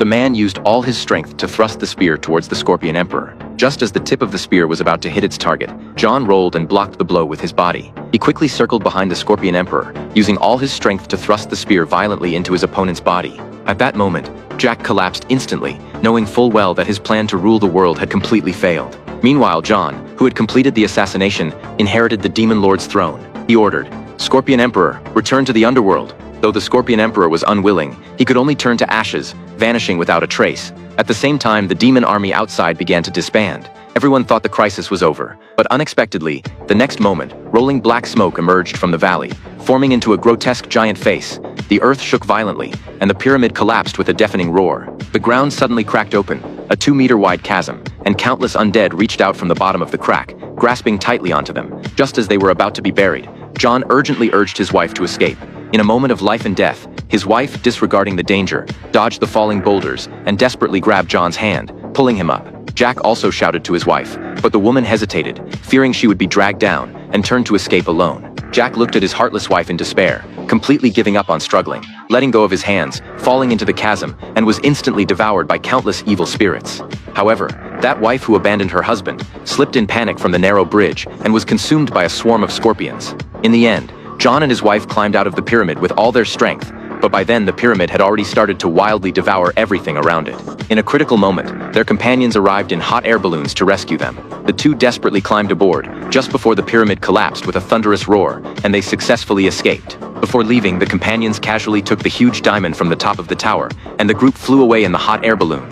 The man used all his strength to thrust the spear towards the Scorpion Emperor. Just as the tip of the spear was about to hit its target, John rolled and blocked the blow with his body. He quickly circled behind the Scorpion Emperor, using all his strength to thrust the spear violently into his opponent's body. At that moment, Jack collapsed instantly, knowing full well that his plan to rule the world had completely failed. Meanwhile, John, who had completed the assassination, inherited the Demon Lord's throne. He ordered, "Scorpion Emperor, return to the underworld." Though the Scorpion Emperor was unwilling, he could only turn to ashes, vanishing without a trace. At the same time, the demon army outside began to disband. Everyone thought the crisis was over, but unexpectedly, the next moment, rolling black smoke emerged from the valley, forming into a grotesque giant face. The earth shook violently, and the pyramid collapsed with a deafening roar. The ground suddenly cracked open, a 2-meter-wide chasm, and countless undead reached out from the bottom of the crack, grasping tightly onto them. Just as they were about to be buried, John urgently urged his wife to escape. In a moment of life and death, his wife, disregarding the danger, dodged the falling boulders and desperately grabbed John's hand, pulling him up. Jack also shouted to his wife, but the woman hesitated, fearing she would be dragged down, and turned to escape alone. Jack looked at his heartless wife in despair, completely giving up on struggling, letting go of his hands, falling into the chasm, and was instantly devoured by countless evil spirits. However, that wife who abandoned her husband slipped in panic from the narrow bridge and was consumed by a swarm of scorpions. In the end, John and his wife climbed out of the pyramid with all their strength, but by then the pyramid had already started to wildly devour everything around it. In a critical moment, their companions arrived in hot air balloons to rescue them. The two desperately climbed aboard, just before the pyramid collapsed with a thunderous roar, and they successfully escaped. Before leaving, the companions casually took the huge diamond from the top of the tower, and the group flew away in the hot air balloon,